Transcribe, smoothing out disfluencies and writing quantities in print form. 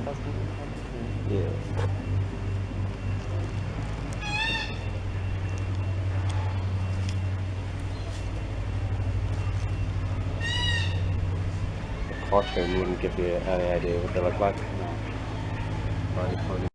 Yeah. The caution wouldn't give you any idea what they look like. No. Right,